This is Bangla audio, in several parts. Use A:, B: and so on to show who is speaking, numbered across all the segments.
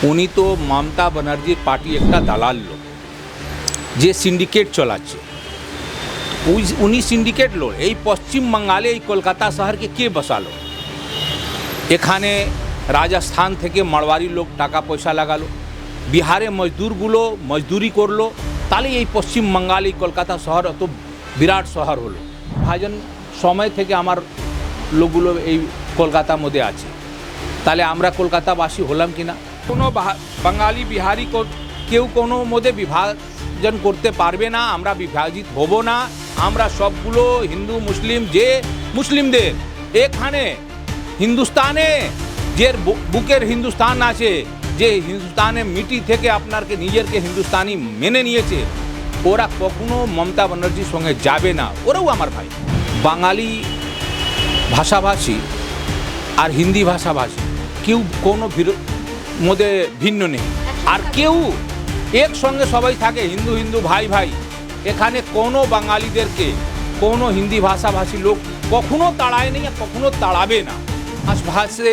A: উনি তো মমতা ব্যানার্জির পার্টি একটা দালাল লোক, যে সিন্ডিকেট চালাচ্ছে। উনি সিন্ডিকেট লোক। এই পশ্চিম বাংলায় এই কলকাতা শহরকে কে বসালো? এখানে রাজস্থান থেকে মারওয়ারি লোক টাকা পয়সা লাগালো, বিহারে মজদুরগুলো মজদুরি করলো, তাহলে এই পশ্চিম বাংলায় এই কলকাতা শহর অত বিরাট শহর হলো। ভাইজান সময় থেকে আমার লোকগুলো এই কলকাতার মধ্যে আছে, তাহলে আমরা কলকাতাবাসী হলাম কি না? কোনো বাঙালি বিহারি কেউ কোনো মধ্যে বিভাজন করতে পারবে না। আমরা বিভাজিত হব না। আমরা সবগুলো হিন্দু মুসলিম, যে মুসলিমদের এখানে হিন্দুস্তানে যে বুকের হিন্দুস্তান আছে, যে হিন্দুস্তানে মিটি থেকে আপনারকে নিজেরকে হিন্দুস্তানি মেনে নিয়েছে, ওরা কখনো মমতা ব্যানার্জির সঙ্গে যাবে না। ওরাও আমার ভাই। বাঙালি ভাষাভাষী আর হিন্দি ভাষাভাষী কেউ কোনো মধ্যে ভিন্ন নেই, আর কেউ একসঙ্গে সবাই থাকে, হিন্দু হিন্দু ভাই ভাই। এখানে কোনো বাঙালিদেরকে কোনো হিন্দি ভাষাভাষী লোক কখনো তাড়ায় নেই আর কখনো তাড়াবে না। মাছ ভাতে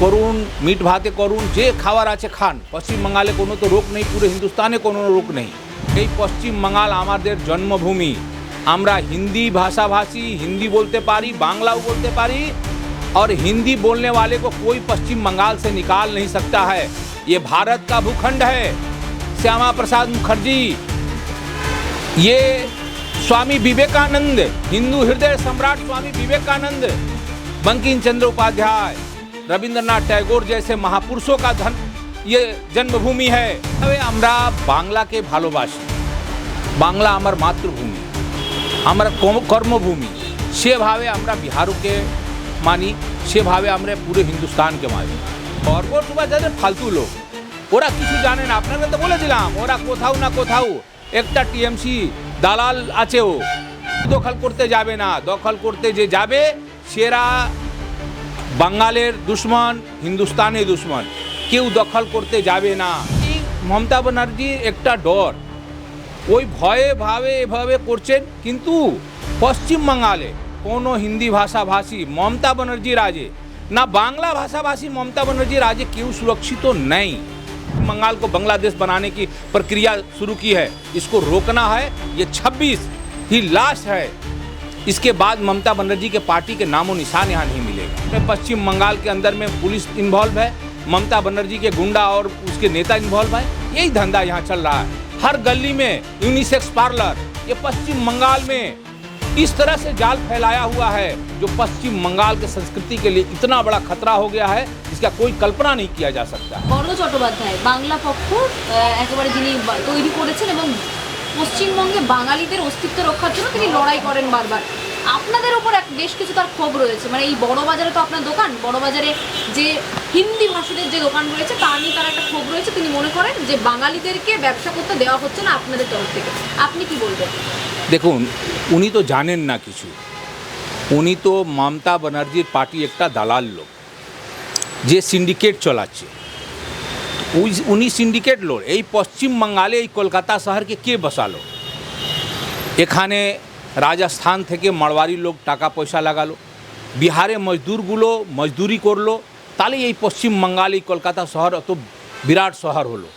A: করুন, মিট ভাতে করুন, যে খাবার আছে খান। পশ্চিম বাংলায় কোনো তো রোগ নেই, পুরো হিন্দুস্তানে কোনো রোগ নেই। এই পশ্চিম বাংলা আমাদের জন্মভূমি। আমরা हिंदी भाषाभाषी, हिंदी बोलते पारी, बांग्ला बोलते पारी, और हिंदी बोलने वाले को कोई पश्चिम बंगाल से निकाल नहीं सकता है। ये भारत का भूखंड है। श्यामा प्रसाद मुखर्जी, ये स्वामी विवेकानंद, हिंदू हृदय सम्राट स्वामी विवेकानंद, बंकिम चंद्र उपाध्याय, रविंद्रनाथ टैगोर जैसे महापुरुषों का ये जन्मभूमि है। আমরা বাংলাকে ভালোবাসি। বাংলা আমার মাতৃভূমি, আমরা কর্মভূমি। সেভাবে আমরা বিহারকে মানি, সেভাবে আমরা পুরো হিন্দুস্তানকে মানি। পর্বতবা যাদের ফালতু লোক, ওরা কিছু জানে না। আপনাকে তো বলে দিলাম, ওরা কোথাও না কোথাও একটা টিএমসি দালাল আছে, ও দখল করতে যাবে না। দখল করতে যে যাবে সেরা বাঙালের দুশ্মন, হিন্দুস্তানের দুশ্মন। কেউ দখল করতে যাবে না। এই মমতা ব্যানার্জির একটা ডর, ওই ভয়ে ভাবে এভাবে করছেন। কিন্তু পশ্চিম বাংলায় কোনো হিন্দি ভাষাভাষী মমতা ব্যানার্জি রাজে না, बांग्ला भाषाभाषी ममता बनर्जी राज्य क्यों सुरक्षित तो नहीं। बंगाल को बांग्लादेश बनाने की प्रक्रिया शुरू की है, इसको रोकना है। ये 26 ही लास्ट है। इसके बाद ममता बनर्जी के पार्टी के नामो निशान यहाँ नहीं मिलेगा। पश्चिम बंगाल के अंदर में पुलिस इन्वॉल्व है, ममता बनर्जी के गुंडा और उसके नेता इन्वॉल्व है। यही धंधा यहाँ चल रहा है। हर गली में यूनिसेक्स पार्लर, ये पश्चिम बंगाल में इस तरह से जाल फैलाया हुआ है, जो पश्चिम बंगाल के संस्कृति के लिए इतना बड़ा खतरा हो गया है, जिसका कोई कल्पना नहीं किया जा सकता।
B: বড় চট্টোপাধ্যায় বাংলা পক্ষ একেবারে যিনি তৈরি করেছেন এবং পশ্চিমবঙ্গে বাঙালিদের অস্তিত্ব রক্ষার জন্য তিনি লড়াই করেন বারবার। আপনাদের উপর বেশ কিছু তার ক্ষোভ রয়েছে। মানে এই বড় বাজারে তো আপনার দোকান, বড় বাজারে যে হিন্দি ভাষীদের যে দোকান রয়েছে তা নিয়ে তার একটা ক্ষোভ রয়েছে। তিনি মনে করেন যে বাঙালিদেরকে ব্যবসা করতে দেওয়া হচ্ছে না আপনাদের তরফ থেকে। আপনি কি বলবেন?
A: দেখুন, উনি তো জানেন না কিছু। উনি তো মমতা ব্যানার্জির পার্টি একটা দালাল লোক, যে সিন্ডিকেট চালাচ্ছে। উনি সিন্ডিকেট লোক। এই পশ্চিম বাংলায় এই কলকাতা শহরকে কে বসালো? এখানে রাজস্থান থেকে মারওয়ারি লোক টাকা পয়সা লাগালো, বিহারে মজদুরগুলো মজদুরি করলো, তাহলে এই পশ্চিম বাংলায় এই কলকাতা শহর অত বিরাট শহর হলো।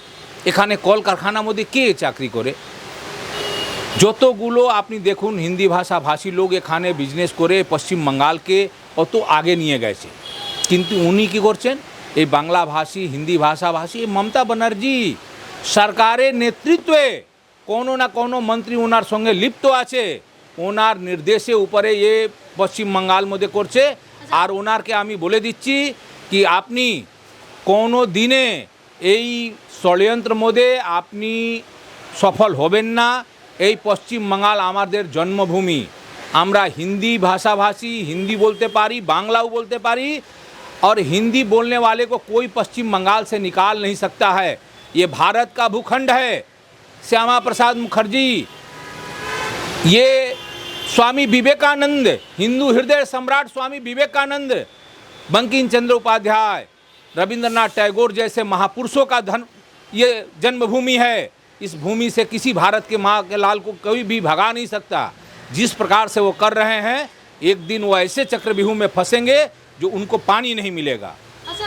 A: এখানে কলকারখানার মধ্যে কে চাকরি করে? যতগুলো আপনি দেখুন হিন্দি ভাষাভাষী লোক এখানে বিজনেস করে পশ্চিম বাংলাকে অত আগে নিয়ে গেছে। কিন্তু উনি কী করছেন? এই বাংলা ভাষী, হিন্দি ভাষাভাষী মমতা ব্যানার্জি সরকারের নেতৃত্বে কোনো না কোনো মন্ত্রী ওনার সঙ্গে লিপ্ত আছে। ওনার নির্দেশে উপরে এ পশ্চিম বাংলার মধ্যে করছে। আর ওনারকে আমি বলে দিচ্ছি কি আপনি কোনো দিনে এই ষড়যন্ত্রের মধ্যে আপনি সফল হবেন না। এই পশ্চিম বাংলা আমাদের জন্মভূমি। আমরা हिंदी भाषाभाषी, हिंदी बोलते पारी, बांग्ला बोलते पारी, और हिंदी बोलने वाले को कोई पश्चिम बंगाल से निकाल नहीं सकता है। ये भारत का भूखंड है। श्यामा प्रसाद मुखर्जी, ये स्वामी विवेकानंद, हिंदू हृदय सम्राट स्वामी विवेकानंद, बंकिम चंद्र उपाध्याय, रविंद्रनाथ टैगोर जैसे महापुरुषों का ये जन्मभूमि है। इस भूमि से किसी भारत के माँ के लाल को कोई भी भगा नहीं सकता। जिस प्रकार से वो कर रहे हैं, एक दिन वो ऐसे चक्रव्यूह में फंसेंगे जो उनको पानी नहीं मिलेगा,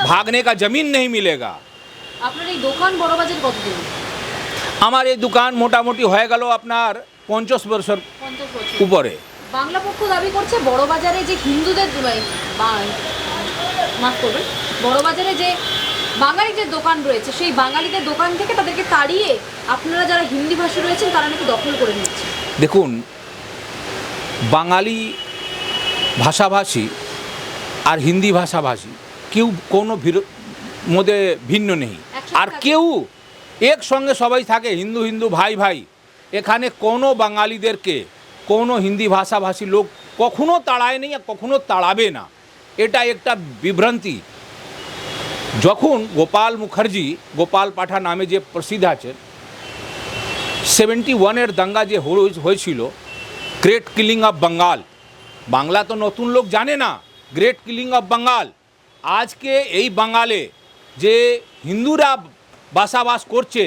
A: भागने का ज़मीन नहीं मिलेगा।
B: আপনার এই দোকান বড়বাজার কতদিন?
A: আমার এই দোকান মোটামুটি হয়ে গেল আপনার 50 বছর
B: 50 বছর।
A: উপরে।
B: বাংলা পক্ষ দাবি করছে বড়বাজারে যে হিন্দুদের মাফ করবেন, বড়বাজারে যে বাঙালিদের দোকান রয়েছে সেই বাঙালিদের দোকান থেকে তাদেরকে তাড়িয়ে আপনারা যারা হিন্দি ভাষী রয়েছেন তারা নাকি দখল করে নিচ্ছে।
A: দেখুন, বাঙালি ভাষাভাষী আর হিন্দি ভাষাভাষী কেউ কোনো মধ্যে ভিন্ন নেই, আর কেউ একসঙ্গে সবাই থাকে, হিন্দু হিন্দু ভাই ভাই। এখানে কোনো বাঙালিদেরকে কোনো হিন্দি ভাষাভাষী লোক কখনো তাড়ায় নেই আর কখনো তাড়াবে না, এটা একটা বিভ্রান্তি। যখন গোপাল মুখার্জি, গোপাল পাঠা নামে যে প্রসিদ্ধ আছেন, 71-এর দাঙ্গা যে হয়েছিল, great killing of Bengal, Bangla তো নতুন লোক জানে না, গ্রেট কিলিং অফ বেঙ্গল। আজকে এই বাঙালে যে হিন্দুরা বাসাবাস করছে,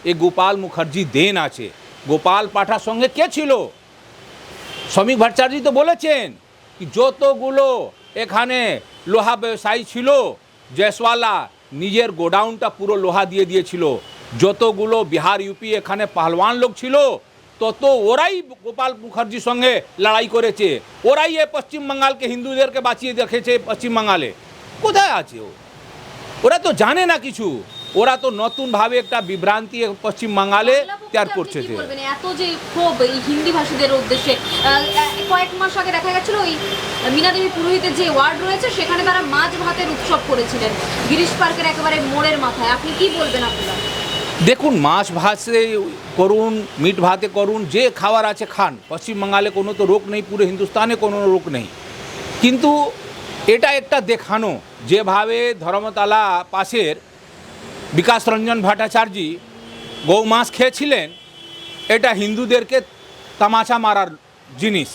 A: এই গোপাল মুখার্জি দেন আছে। গোপাল পাঠার সঙ্গে কে ছিল? শ্রমিক ভট্টাচার্য তো বলেছেন কি যতগুলো এখানে লোহা ব্যবসায়ী ছিল, জয়সওয়ালা নিজের গোডাউনটা পুরো লোহা দিয়ে দিয়েছিল। যতগুলো বিহার ইউপি এখানে পাহলওয়ান লোক ছিল, তত ওরাই গোপাল মুখার্জির সঙ্গে লড়াই করেছে, ওরাই এ পশ্চিমবাংলাকে হিন্দুদেরকে বাঁচিয়ে রেখেছে। পশ্চিমবাংলালে কোথায় আছে ওরা তো জানে না কিছু, ওরা তো নতুনভাবে একটা বিভ্রান্তি পশ্চিমবাংলালে তৈরি করছে।
B: এত যে ক্ষোভ এই হিন্দি ভাষীদের উদ্দেশ্যে, কয়েক মাস আগে দেখা গেছিল ওই মীনা দেবী পুরোহিতের যে ওয়ার্ড রয়েছে সেখানে তারা মাছ ভাতের উৎসব করেছিলেন গিরিশ পার্কের একেবারে মোড়ের মাথায়। আপনি কি বলবেন আপনারা?
A: দেখুন, মাছ ভাতে করুন, মিট ভাতে করুন, যে খাবার আছে খান, পশ্চিমবাংলায় কোনো তো রোগ নেই, পুরো হিন্দুস্তানে কোনো রোগ নেই। কিন্তু এটা একটা দেখানো, যেভাবে ধর্মতলা পাশের বিকাশ রঞ্জন ভট্টাচার্য গৌ মাছ খেয়েছিলেন, এটা হিন্দুদেরকে তামাশা মারার জিনিস।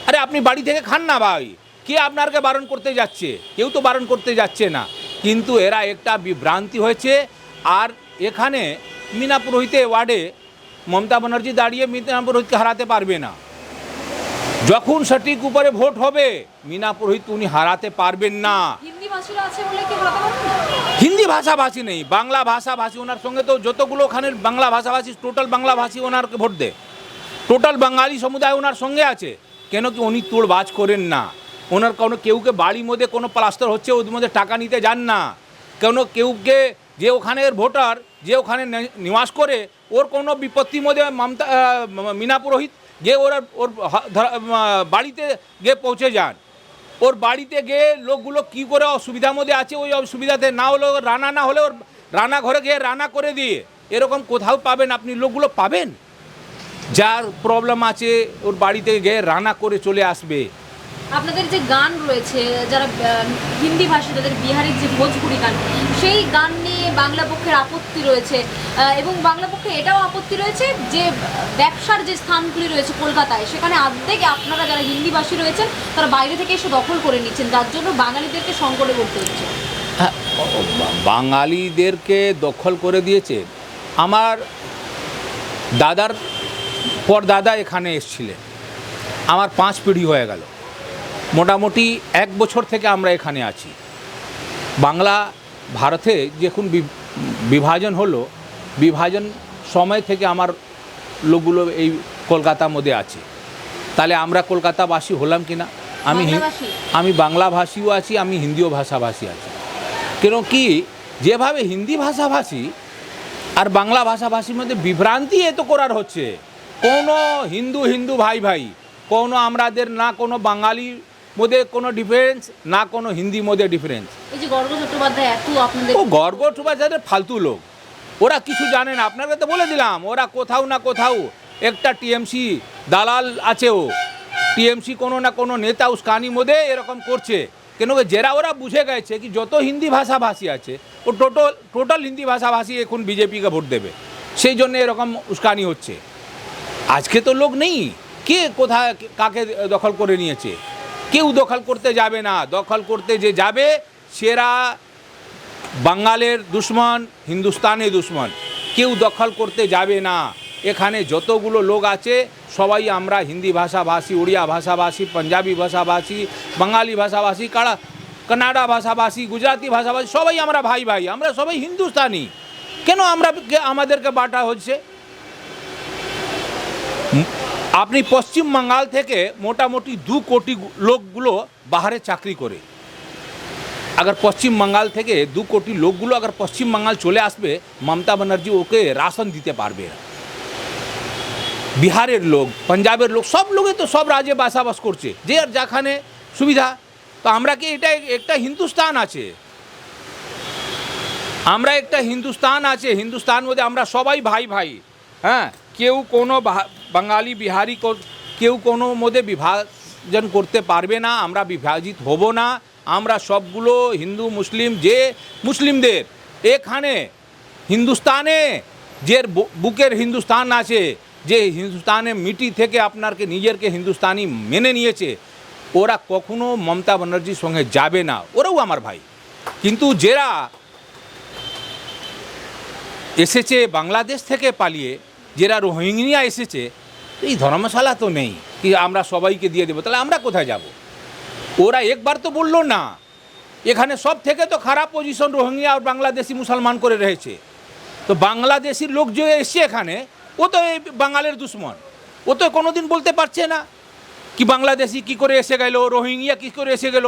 A: আরে আপনি বাড়ি থেকে খান না ভাই, কে আপনাকে বারণ করতে যাচ্ছে? কেউ তো বারণ করতে যাচ্ছে না। কিন্তু এরা একটা বিভ্রান্তি হয়েছে। আর এখানে মীনা পুরোহিতে ওয়ার্ডে মমতা ব্যানার্জি দাঁড়িয়ে মীনা পুরোহিতকে হারাতে পারবে না। যখন সঠিক উপরে ভোট হবে, মীনা পুরোহিত উনি হারাতে পারবেন না।
B: হিন্দি ভাষীরা আছে বলে কি হারাতে পারবেন না?
A: হিন্দি ভাষাভাষী নেই, বাংলা ভাষাভাষী ওনার সঙ্গে তো যতগুলো ওখানে বাংলা ভাষাভাষী, টোটাল বাংলা ভাষী ওনারকে ভোট দেয়, টোটাল বাঙালি সমুদায় ওনার সঙ্গে আছে। কেন কি উনি তোড়বাজ করেন না, ওনার কোনো কেউকে বাড়ির মধ্যে কোনো প্লাস্টার হচ্ছে ওর মধ্যে টাকা নিতে যান না, কেউকে যে ওখানের ভোটার যে ওখানে নিবাস করে ওর কোনো বিপত্তির মধ্যে মীনা পুরোহিত গিয়ে ওর বাড়িতে গিয়ে পৌঁছে যান। ওর বাড়িতে গিয়ে লোকগুলো কী করে অসুবিধার মধ্যে আছে, ওই অসুবিধাতে না হলে রান্না না হলে ওর রান্না ঘরে গিয়ে রান্না করে দিয়ে, এরকম কোথাও পাবেন আপনি লোকগুলো পাবেন? যার প্রবলেম আছে ওর বাড়িতে গিয়ে রান্না করে চলে আসবে।
B: আপনাদের যে গান রয়েছে, যারা হিন্দি ভাষী তাদের বিহারের যে ভোজপুরি গান, সেই গান নিয়ে বাংলা পক্ষের আপত্তি রয়েছে, এবং বাংলা পক্ষে এটাও আপত্তি রয়েছে যে ব্যবসার যে স্থানগুলি রয়েছে কলকাতায়, সেখানে অর্ধেক আপনারা যারা হিন্দি ভাষী রয়েছেন তারা বাইরে থেকে এসে দখল করে নিচ্ছেন, যার জন্য বাঙালিদেরকে সংকটে পড়তে হচ্ছে।
A: বাঙালিদেরকে দখল করে দিয়েছে। আমার দাদার পর দাদা এখানে এসেছিলেন, আমার 5 পিঢ়ি হয়ে গেল, মোটামুটি 1 বছর থেকে আমরা এখানে আছি। বাংলা ভারতে যখন বিভাজন হলো, বিভাজন সময় থেকে আমার লোকগুলো এই কলকাতার মধ্যে আছে। তাহলে আমরা কলকাতাবাসী হলাম কি না? আমি বাংলা ভাষীও আছি, আমি হিন্দিও ভাষাভাষী আছি। কেন কি যেভাবে হিন্দি ভাষাভাষী আর বাংলা ভাষাভাষীর মধ্যে বিভ্রান্তি এত করার হচ্ছে, কোনো হিন্দু হিন্দু ভাই ভাই, কোনো আমাদের না কোনো বাঙালির মধ্যে কোনো ডিফারেন্স, না কোনো হিন্দি মধ্যে ডিফারেন্স।
B: এই যে গর্গ চট্টোপাধ্যায় এত আপনাদের,
A: ও গর্গ চট্টোপাধ্যায় ফালতু লোক, ওরা কিছু জানে না। আপনাকে তো বলে দিলাম, ওরা কোথাও না কোথাও একটা টিএমসি দালাল আছে, ও টিএমসি কোনো না কোনো নেতা উস্কানির মধ্যে এরকম করছে। কেন যারা ওরা বুঝে গেছে কি যত হিন্দি ভাষাভাষী আছে ও টোটাল হিন্দি ভাষাভাষী এখন বিজেপিকে ভোট দেবে, সেই জন্য এরকম উস্কানি হচ্ছে। আজকে তো লোক নেই, কে কোথায় কাকে দখল করে নিয়েছে? কেউ দখল করতে যাবে না। দখল করতে যে যাবে সেরা বাঙালের দুশ্মন, হিন্দুস্তানের দুশ্মন, কেউ দখল করতে যাবে না। এখানে যতগুলো লোক আছে সবাই আমরা হিন্দি ভাষাভাষী, উড়িয়া ভাষাভাষী, পাঞ্জাবি ভাষাভাষী, বাঙালি ভাষাভাষী, কানাডা ভাষাভাষী, গুজরাটি ভাষাভাষী, সবাই আমরা ভাই ভাই, আমরা সবাই হিন্দুস্তানি। কেন আমাদেরকে বাঁটা হচ্ছে? আপনি পশ্চিম বাঙ্গাল থেকে মোটামুটি 2 কোটি লোকগুলো বাহারে চাকরি করে। अगर पश्चिम बंगाल থেকে 2 কোটি লোকগুলো अगर पश्चिम बंगाल চলে আসবে, মমতা ব্যানার্জি ওকে রাশন দিতে পারবে না। বিহারের লোক, পাঞ্জাবের লোক, সব লোকে তো সব রাজ্যে বাসাবাস করছে, যে আর যেখানে সুবিধা। তো আমরা কি এটা একটা হিন্দুস্তান আছে, আমরা একটা হিন্দুস্তান আছে, হিন্দুস্তান মধ্যে আমরা সবাই ভাই ভাই। হ্যাঁ, কেউ কোনো বাঙালি বিহারি কেউ কোনো মধ্যে বিভাজন করতে পারবে না, আমরা বিভাজিত হব না। আমরা সবগুলো হিন্দু মুসলিম, যে মুসলিমদের এখানে হিন্দুস্তানে যে বুকের হিন্দুস্তান আছে, যে হিন্দুস্তানে মিটি থেকে আপনারকে নিজেরকে হিন্দুস্তানি মেনে নিয়েছে, ওরা কখনো মমতা ব্যানার্জির সঙ্গে যাবে না, ওরাও আমার ভাই। কিন্তু যারা এসেছে বাংলাদেশ থেকে পালিয়ে, যারা রোহিঙ্গিয়া এসেছে, এই ধর্মশালা তো নেই কি আমরা সবাইকে দিয়ে দেবো, তাহলে আমরা কোথায় যাব? ওরা একবার তো বললো না, এখানে সব থেকে তো খারাপ পজিশন রোহিঙ্গিয়া আর বাংলাদেশি মুসলমান করে রয়েছে। তো বাংলাদেশির লোক যে এসছে এখানে, ও তো এই বাঙালির দুশ্মন, ও তো কোনোদিন বলতে পারছে না কি বাংলাদেশি কী করে এসে গেল, রোহিঙ্গিয়া কী করে এসে গেল।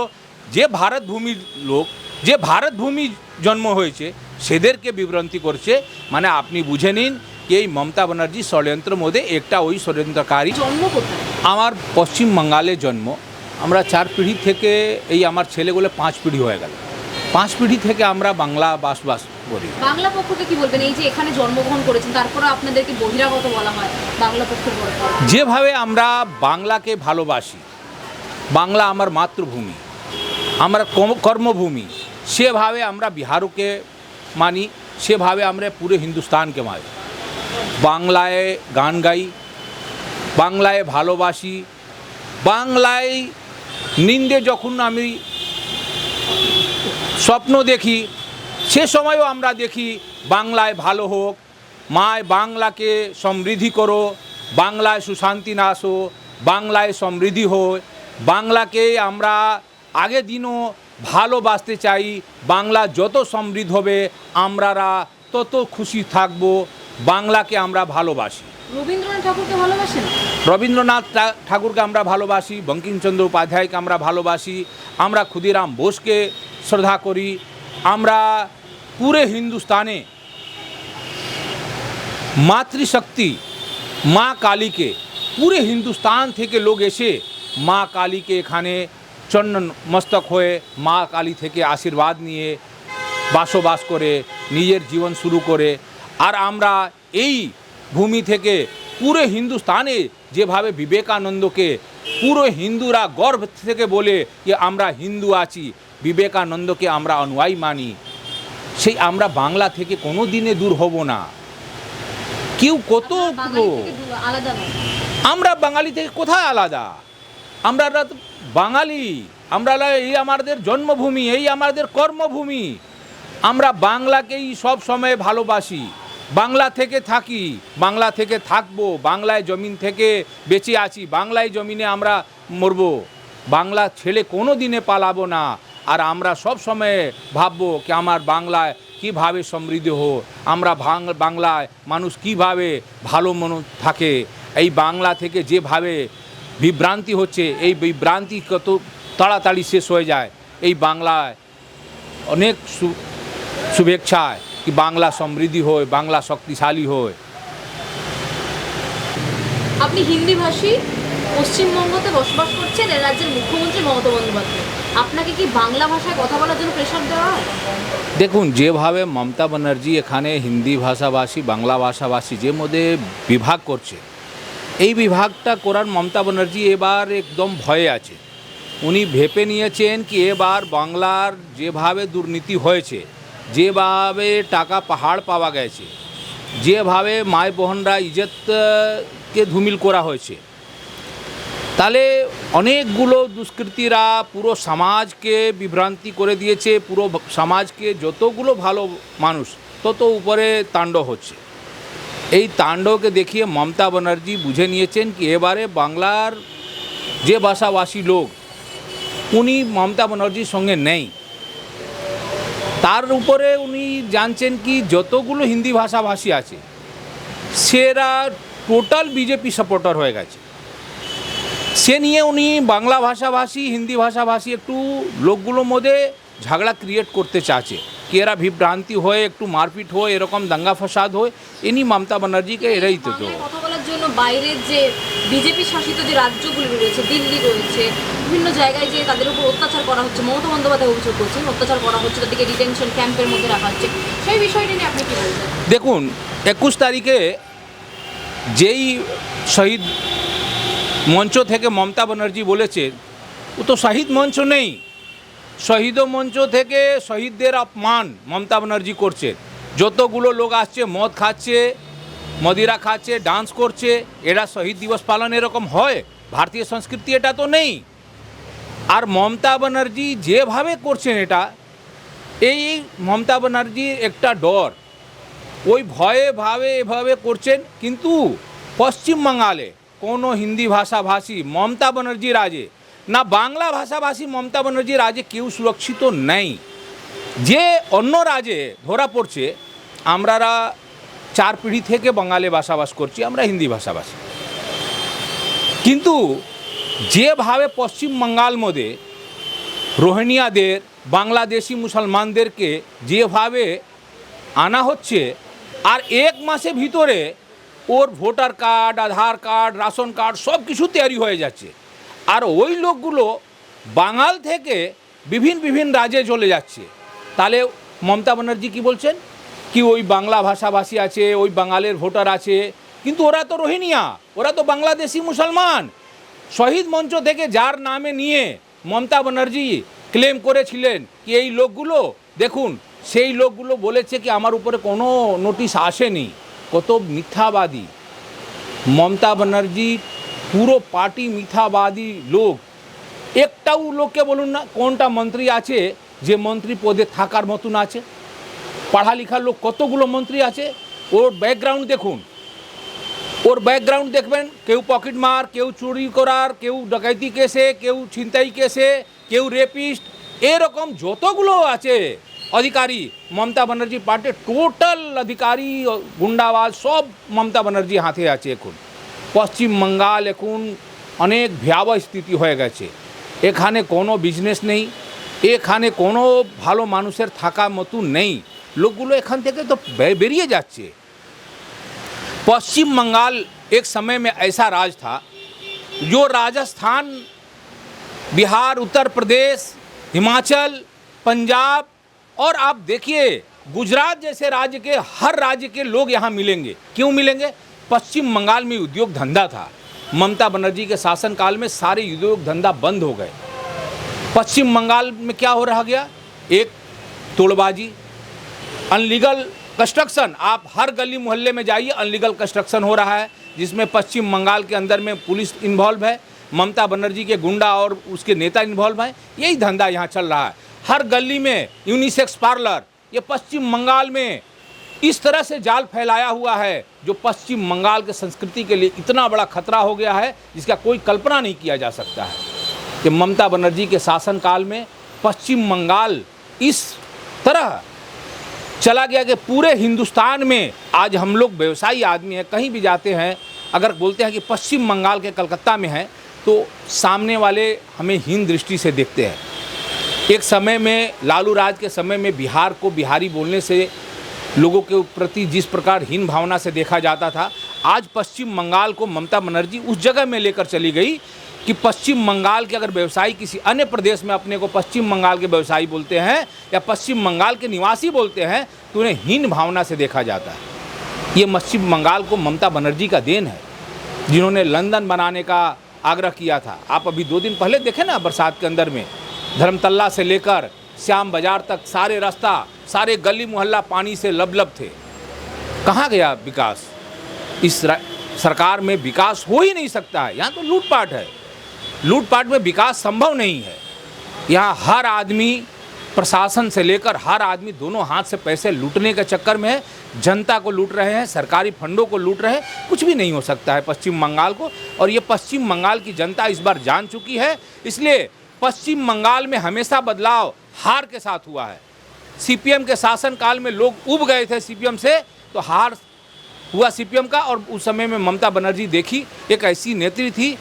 A: যে ভারত ভূমির লোক, যে ভারত ভূমি জন্ম হয়েছে, সেদেরকে বিভ্রান্তি করছে। মানে আপনি বুঝে নিন কি এই মমতা ব্যানার্জি ষড়যন্ত্রের মধ্যে একটা ওই ষড়যন্ত্রকারী।
B: জন্ম কোথায়?
A: আমার পশ্চিম বাঙ্গালে জন্ম। আমরা 4 পিঢ়ি থেকে, এই আমার ছেলেগুলো 5 পিঢ়ি হয়ে গেল, 5 পিঢ়ি থেকে আমরা বাংলা বাস করি।
B: বাংলা পক্ষকে কি বলবেন, এই যে এখানে জন্মগ্রহণ করেছেন তারপরে আপনাদেরকে বহিরাগত বলা হয় বাংলা পক্ষের বড়?
A: যেভাবে আমরা বাংলাকে ভালোবাসি, বাংলা আমার মাতৃভূমি, আমরা কর্মভূমি, সেভাবে আমরা বিহারকে মানি, সেভাবে আমরা পুরো হিন্দুস্তানকে মানি। বাংলায় গান গাই, বাংলায় ভালোবাসি, বাংলায় নিন্দে যখন আমি স্বপ্ন দেখি, সে সময়ও আমরা দেখি বাংলায় ভালো হোক, মায় বাংলাকে সমৃদ্ধি করো, বাংলায় সুশান্তি না আসো, বাংলায় সমৃদ্ধি হয়। বাংলাকে আমরা আগে দিনও ভালোবাসতে চাই, বাংলা যত সমৃদ্ধ হবে আমরা তত খুশি থাকব। বাংলাকে আমরা ভালোবাসি।
B: রবীন্দ্রনাথ ঠাকুরকে ভালোবাসেন?
A: রবীন্দ্রনাথ ঠাকুরকে আমরা ভালোবাসি, বঙ্কিমচন্দ্র উপাধ্যায়কে আমরা ভালোবাসি, আমরা ক্ষুদিরাম বোসকে শ্রদ্ধা করি। আমরা পুরো হিন্দুস্তানে মাতৃশক্তি মা কালীকে, পুরো হিন্দুস্তান থেকে লোক এসে মা কালীকে এখানে চন্দন মস্তক হয়ে মা কালী থেকে আশীর্বাদ নিয়ে বসবাস করে নিজের জীবন শুরু করে। আর আমরা এই ভূমি থেকে পুরো হিন্দুস্তানে যেভাবে বিবেকানন্দকে পুরো হিন্দুরা গর্ব থেকে বলে যে আমরা হিন্দু আছি, বিবেকানন্দকে আমরা অনুয়ায়ী মানি, সেই আমরা বাংলা থেকে কোনো দিনে দূর হব না। কেউ কত
B: আলাদা নয়,
A: আমরা বাঙালি থেকে কোথায় আলাদা? আমরা বাঙালি, আমরা এই আমাদের জন্মভূমি, এই আমাদের কর্মভূমি। আমরা বাংলাকেই সব সময় ভালোবাসি, বাংলা থেকে থাকি, বাংলা থেকে থাকবো, বাংলায় জমিন থেকে বেঁচে আছি, বাংলায় জমিনে আমরা মরব, বাংলা ছেড়ে কোনো দিনে পালাবো না। আর আমরা সব সময় ভাববো কি আমার বাংলায় কীভাবে সমৃদ্ধ হোক, আমরা বাংলায় মানুষ কীভাবে ভালো মনে থাকে। এই বাংলা থেকে যেভাবে বিভ্রান্তি হচ্ছে, এই বিভ্রান্তি কত তাড়াতাড়ি শেষ হয়ে যায়। এই বাংলায় অনেক শুভেচ্ছায় কি বাংলা সমৃদ্ধি হয়, বাংলা শক্তিশালী হয়।
B: আপনি হিন্দি ভাষী, পশ্চিমবঙ্গতে বসবাস করছেন, এ রাজ্যের মুখ্যমন্ত্রী মমতা বন্দ্যোপাধ্যায়, আপনাকে কি বাংলা ভাষায় কথা বলার জন্য প্রেশার দেওয়া হয়?
A: দেখুন, যেভাবে মমতা ব্যানার্জি এখানে হিন্দি ভাষাভাষী বাংলা ভাষাভাষী যে মধ্যে বিভাগ করছে, এই বিভাগটা করার মমতা ব্যানার্জি এবার একদম ভয়ে আছে। উনি ভেবে নিয়েছেন কি এবার বাংলার যেভাবে দুর্নীতি হয়েছে, যেভাবে টাকা পাহাড় পাওয়া গেছে, যেভাবে মায় বোনরা ইজ্জতকে ধুমিল করা হয়েছে, তাহলে অনেকগুলো দুষ্কৃতীরা পুরো সমাজকে বিভ্রান্তি করে দিয়েছে। পুরো সমাজকে যতগুলো ভালো মানুষ তত উপরে তাণ্ডব হচ্ছে। এই তাণ্ডবকে দেখিয়ে মমতা ব্যানার্জি বুঝে নিয়েছেন কি এবারে বাংলার যে ভাষাভাষী লোক, উনি মমতা ব্যানার্জির সঙ্গে নেই। তার উপরে উনি জানছেন কি যতগুলো হিন্দি ভাষাভাষী আছে সেরা টোটাল বিজেপি সাপোর্টার হয়ে গেছে। সে নিয়ে উনি বাংলা ভাষাভাষী হিন্দি ভাষাভাষী একটু লোকগুলোর মধ্যে ঝগড়া ক্রিয়েট করতে চাচ্ছে কি এরা বিভ্রান্তি হয়ে একটু মারপিট হয়, এরকম দাঙ্গা ফাসাদ হয়। ইনি মমতা ব্যানার্জিকে এরাই তো
B: বাংলায় কথা বলার জন্য বাইরের যে বিজেপি শাসিত যে রাজ্যগুলো রয়েছে, দিল্লি রয়েছে, বিভিন্ন জায়গায় যে তাদের উপর অত্যাচার করা হচ্ছে, মমতা বন্দ্যোপাধ্যায় অভিযোগ করছেন অত্যাচার করা হচ্ছে, তাদেরকে ডিটেনশন ক্যাম্পের মধ্যে রাখা হচ্ছে, সেই বিষয়টি নিয়ে আপনি কী বলবেন?
A: দেখুন 21 তারিখে যেই শহীদ মঞ্চ থেকে মমতা ব্যানার্জি বলেছে ও তো শহীদ মঞ্চ নেই। শহীদ মঞ্চ থেকে শহীদদের অপমান মমতা ব্যানার্জি করছে। যতগুলো লোক আসছে মদ খাচ্ছে, মদিরা খাচ্ছে, ডান্স করছে, এরা শহীদ দিবস পালন এরকম হয়? ভারতীয় সংস্কৃতি এটা তো নেই। আর মমতা ব্যানার্জি যেভাবে করছেন এটা, এই মমতা ব্যানার্জির একটা ডর, ওই ভয়ে ভাবে এভাবে করছেন। কিন্তু পশ্চিমবাংলায় কোনো হিন্দি ভাষাভাষী মমতা ব্যানার্জি রাজে না বাংলা ভাষাভাষী মমতা ব্যানার্জি রাজে কেউ সুরক্ষিত নেই। যে অন্য রাজে ধরা পড়ছে, আমরা 4 পিঢ়ি থেকে বাঙালি বসবাস করছি, আমরা হিন্দি ভাষাভাষী। কিন্তু যেভাবে পশ্চিমবাংলার মধ্যে রোহিঙ্গাদের, বাংলাদেশি মুসলমানদেরকে যেভাবে আনা হচ্ছে, আর 1 মাসের ভিতরে ওর ভোটার কার্ড, আধার কার্ড, রাশন কার্ড সব কিছু তৈরি হয়ে যাচ্ছে। আর ওই লোকগুলো বাঙাল থেকে বিভিন্ন রাজ্যে চলে যাচ্ছে। তাহলে মমতা ব্যানার্জি কী বলছেন কি ওই বাংলা ভাষাভাষী আছে, ওই বাঙালির ভোটার আছে, কিন্তু ওরা তো রোহিঙ্গা, ওরা তো বাংলাদেশি মুসলমান। শহীদ মঞ্চ থেকে যার নামে নিয়ে মমতা ব্যানার্জি ক্লেম করেছিলেন কি এই লোকগুলো, দেখুন সেই লোকগুলো বলেছে কি আমার উপরে কোনো নোটিশ আসেনি। কত মিথ্যাবাদী মমতা ব্যানার্জি, পুরো পার্টি মিথ্যাবাদী লোক। একটাও লোককে বলুন না কোনটা মন্ত্রী আছে যে মন্ত্রী পদে থাকার মতন আছে। পড়া লেখার লোক কতগুলো মন্ত্রী আছে, ওর ব্যাকগ্রাউন্ড দেখুন, ওর ব্যাকগ্রাউন্ড দেখবেন, কেউ পকেট মার, কেউ চুরি করার, কেউ ডকাইতি কেসে, কেউ ছিনতাই কেসে, কেউ রেপিস্ট, এরকম যতগুলো আছে अधिकारी ममता बनर्जी पार्टी टोटल अधिकारी गुंडावाज सब ममता बनर्जी हाथे আছে। এখন পশ্চিম বাংলাল এখন অনেক ভয়াবহ স্থিতি হয়ে গেছে। এখানে কোনো বিজনেস নেই, এখানে কোনো ভালো মানুষের থাকার মতো নেই। লোকগুলো এখান থেকে তো বেরিয়ে যাচ্ছে। पश्चिम बंगाल एक समय में ऐसा राज था जो राजस्थान, बिहार, उत्तर प्रदेश, हिमाचल, पंजाब और आप देखिए गुजरात जैसे राज्य के हर राज्य के लोग यहाँ मिलेंगे। क्यों मिलेंगे? पश्चिम बंगाल में उद्योग धंधा था। ममता बनर्जी के शासनकाल में सारे उद्योग धंधा बंद हो गए। पश्चिम बंगाल में क्या हो रहा गया? एक तोड़बाजी, अनलीगल कंस्ट्रक्शन। आप हर गली मोहल्ले में जाइए, अनलीगल कंस्ट्रक्शन हो रहा है, जिसमें पश्चिम बंगाल के अंदर में पुलिस इन्वॉल्व है, ममता बनर्जी के गुंडा और उसके नेता इन्वॉल्व हैं। यही धंधा यहाँ चल रहा है। हर गली में यूनिसेक्स पार्लर, ये पश्चिम बंगाल में इस तरह से जाल फैलाया हुआ है जो पश्चिम बंगाल के संस्कृति के लिए इतना बड़ा खतरा हो गया है जिसका कोई कल्पना नहीं किया जा सकता है कि ममता बनर्जी के शासनकाल में पश्चिम बंगाल इस तरह चला गया कि पूरे हिंदुस्तान में आज हम लोग व्यवसायी आदमी हैं, कहीं भी जाते हैं, अगर बोलते हैं कि पश्चिम बंगाल के कलकत्ता में है तो सामने वाले हमें हीन दृष्टि से देखते हैं। एक समय में लालू राज के समय में बिहार को बिहारी बोलने से लोगों के प्रति जिस प्रकार हीन भावना से देखा जाता था, आज पश्चिम बंगाल को ममता बनर्जी उस जगह में लेकर चली गई कि पश्चिम बंगाल के अगर व्यवसायी किसी अन्य प्रदेश में अपने को पश्चिम बंगाल के व्यवसायी बोलते हैं या पश्चिम बंगाल के निवासी बोलते हैं तो उन्हें हीन भावना से देखा जाता है। ये पश्चिम बंगाल को ममता बनर्जी का देन है, जिन्होंने लंदन बनाने का आग्रह किया था। आप अभी 2 दिन पहले देखे ना, बरसात के अंदर में धर्मतल्ला से लेकर श्याम बाजार तक सारे रास्ता, सारे गली मोहल्ला पानी से लबलब थे। कहाँ गया विकास? इस सरकार में विकास हो ही नहीं सकता है। यहाँ तो लूटपाट है, लूटपाट में विकास संभव नहीं है। यहाँ हर आदमी, प्रशासन से लेकर हर आदमी दोनों हाथ से पैसे लूटने के चक्कर में है, जनता को लूट रहे हैं, सरकारी फंडों को लूट रहे हैं। कुछ भी नहीं हो सकता है पश्चिम बंगाल को, और ये पश्चिम बंगाल की जनता इस बार जान चुकी है। इसलिए पश्चिम बंगाल में हमेशा बदलाव हार के साथ हुआ है। सीपीएम के शासनकाल में लोग उब गए थे सीपीएम से, तो हार हुआ सीपीएम का। और उस समय में ममता बनर्जी देखी एक ऐसी नेत्री थी,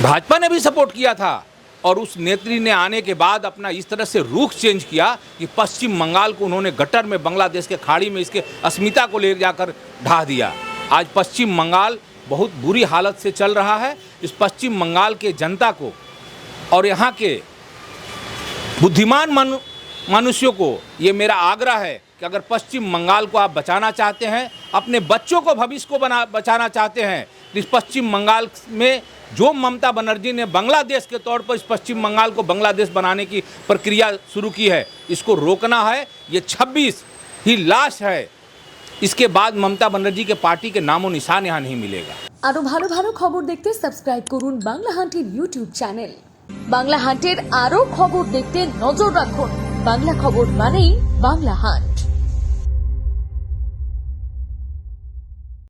A: भाजपा ने भी सपोर्ट किया था, और उस नेत्री ने आने के बाद अपना इस तरह से रुख चेंज किया कि पश्चिम बंगाल को उन्होंने गटर में, बांग्लादेश के खाड़ी में इसके अस्मिता को ले जाकर ढा दिया। आज पश्चिम बंगाल बहुत बुरी हालत से चल रहा है। इस पश्चिम बंगाल के जनता को और यहाँ के बुद्धिमान मनुष्यों को ये मेरा आग्रह है कि अगर पश्चिम बंगाल को आप बचाना चाहते हैं, अपने बच्चों को, भविष्य को बचाना चाहते हैं, इस पश्चिम बंगाल में जो ममता बनर्जी ने बांग्लादेश के तौर पर इस पश्चिम बंगाल को बांग्लादेश बनाने की प्रक्रिया शुरू की है, इसको रोकना है। ये 26 ही लाश है, इसके बाद ममता बनर्जी के पार्टी के नामो निशान यहाँ नहीं मिलेगा।
C: আরো ভালো ভালো খবর দেখতে সাবস্ক্রাইব করুন বাংলা হান্টের ইউটিউব চ্যানেল। বাংলা হান্টের আরো খবর দেখতে নজর রাখুন। বাংলা খবর মানেই বাংলা হান্ট।